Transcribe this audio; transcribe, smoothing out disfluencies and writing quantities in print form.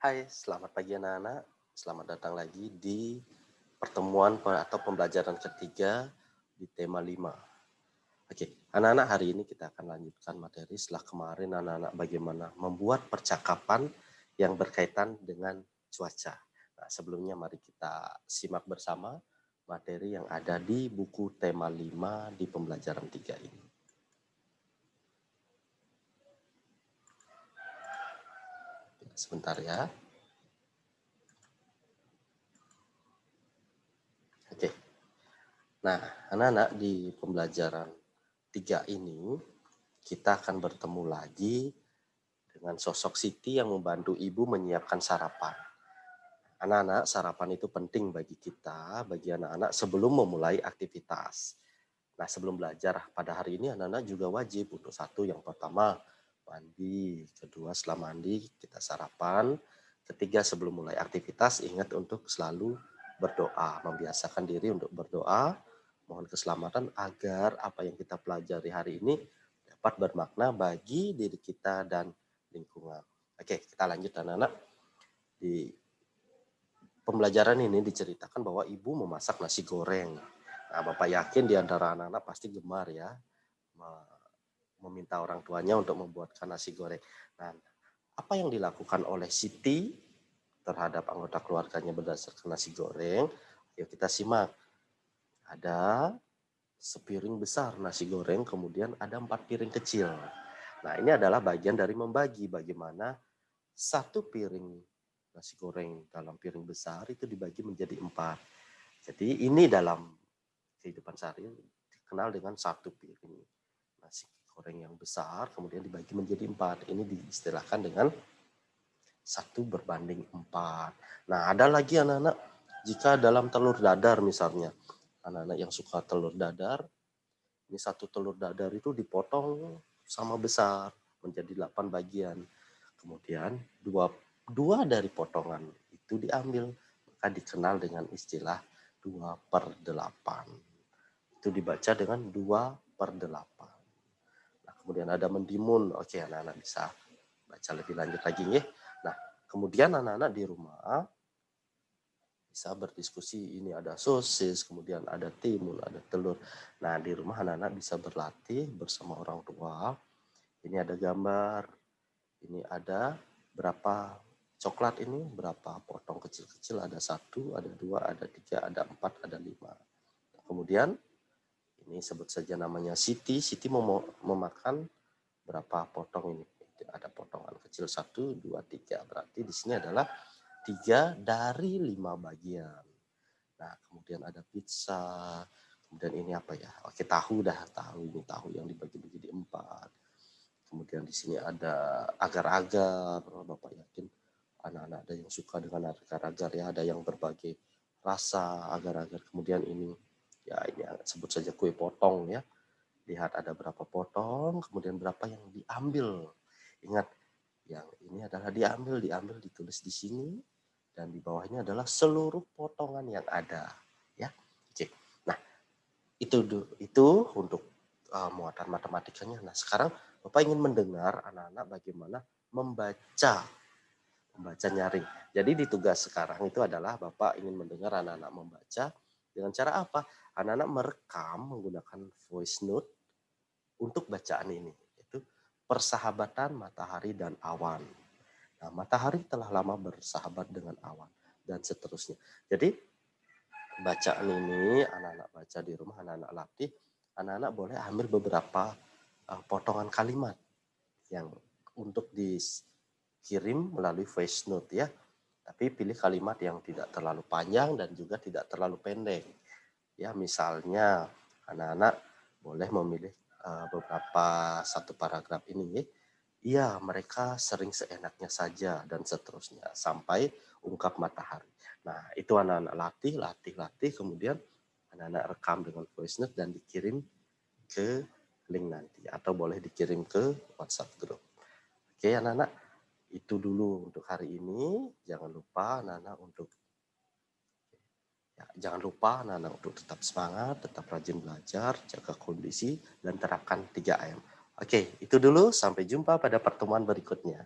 Hai, selamat pagi anak-anak. Selamat datang lagi di pertemuan atau pembelajaran ketiga di tema 5. Oke, anak-anak, hari ini kita akan lanjutkan materi setelah kemarin anak-anak bagaimana membuat percakapan yang berkaitan dengan cuaca. Nah, sebelumnya mari kita simak bersama materi yang ada di buku tema 5 di pembelajaran 3 ini. Sebentar ya. Oke. Nah, anak-anak, di pembelajaran 3 ini kita akan bertemu lagi dengan sosok Siti yang membantu ibu menyiapkan sarapan. Anak-anak, sarapan itu penting bagi kita, bagi anak-anak sebelum memulai aktivitas. Nah, sebelum belajar pada hari ini anak-anak juga wajib untuk satu, yang pertama mandi, kedua setelah mandi kita sarapan, ketiga sebelum mulai aktivitas ingat untuk selalu berdoa, membiasakan diri untuk berdoa, mohon keselamatan agar apa yang kita pelajari hari ini dapat bermakna bagi diri kita dan lingkungan. Oke, kita lanjut anak-anak. Di pembelajaran ini diceritakan bahwa ibu memasak nasi goreng. Nah, Bapak yakin di antara anak-anak pasti gemar ya meminta orang tuanya untuk membuatkan nasi goreng. Nah, apa yang dilakukan oleh Siti terhadap anggota keluarganya berdasarkan nasi goreng? Yuk kita simak. Ada sepiring besar nasi goreng, kemudian ada 4 piring kecil. Nah, ini adalah bagian dari membagi bagaimana satu piring nasi goreng dalam piring besar itu dibagi menjadi 4. Jadi ini dalam kehidupan sehari dikenal dengan satu piring nasi goreng yang besar kemudian dibagi menjadi 4. Ini diistilahkan dengan 1/4. Nah, ada lagi anak-anak, jika dalam telur dadar misalnya, anak-anak yang suka telur dadar, ini satu telur dadar itu dipotong sama besar menjadi 8 bagian. Kemudian dua dari potongan itu diambil, maka dikenal dengan istilah 2/8. Itu dibaca dengan 2/8. Nah, kemudian ada mendimun. Oke, anak-anak bisa baca lebih lanjut lagi ya. Nah, kemudian anak-anak di rumah bisa berdiskusi, ini ada sosis, kemudian ada timun, ada telur. Nah, di rumah anak-anak bisa berlatih bersama orang tua. Ini ada gambar, ini ada berapa coklat ini, berapa potong kecil-kecil, ada 1, ada 2, ada 3, ada 4, ada 5. Kemudian ini sebut saja namanya Siti. Siti mau memakan berapa potong ini? Ada potongan kecil 1, 2, 3. Berarti di sini adalah 3 dari 5 bagian. Nah, kemudian ada pizza. Kemudian ini apa ya? Oke, tahu dah, tahu. Ini tahu yang dibagi menjadi 4. Kemudian di sini ada agar-agar. Bapak yakin anak-anak ada yang suka dengan agar-agar ya, ada yang berbagai rasa agar-agar. Kemudian ini ya, ini sebut saja kue potong ya. Lihat ada berapa potong, kemudian berapa yang diambil. Ingat, yang ini adalah diambil, ditulis di sini, dan di bawahnya adalah seluruh potongan yang ada. Ya, oke. Nah, itu untuk muatan matematikanya. Nah, sekarang Bapak ingin mendengar anak-anak bagaimana membaca nyaring. Jadi di tugas sekarang itu adalah Bapak ingin mendengar anak-anak membaca dengan cara apa? Anak-anak merekam menggunakan voice note untuk bacaan ini, yaitu persahabatan matahari dan awan. Nah, matahari telah lama bersahabat dengan awan dan seterusnya. Jadi bacaan ini anak-anak baca di rumah, anak-anak latih, anak-anak boleh ambil beberapa potongan kalimat yang untuk dikirim melalui voice note ya. Tapi pilih kalimat yang tidak terlalu panjang dan juga tidak terlalu pendek. Ya, misalnya anak-anak boleh memilih beberapa satu paragraf ini ya. Iya, mereka sering seenaknya saja dan seterusnya sampai ungkap matahari. Nah, itu anak-anak latih, kemudian anak-anak rekam dengan voice note dan dikirim ke link nanti atau boleh dikirim ke WhatsApp group. Oke, anak-anak, itu dulu untuk hari ini. Jangan lupa anak-anak untuk tetap semangat, tetap rajin belajar, jaga kondisi, dan terapkan 3M. Oke, itu dulu. Sampai jumpa pada pertemuan berikutnya.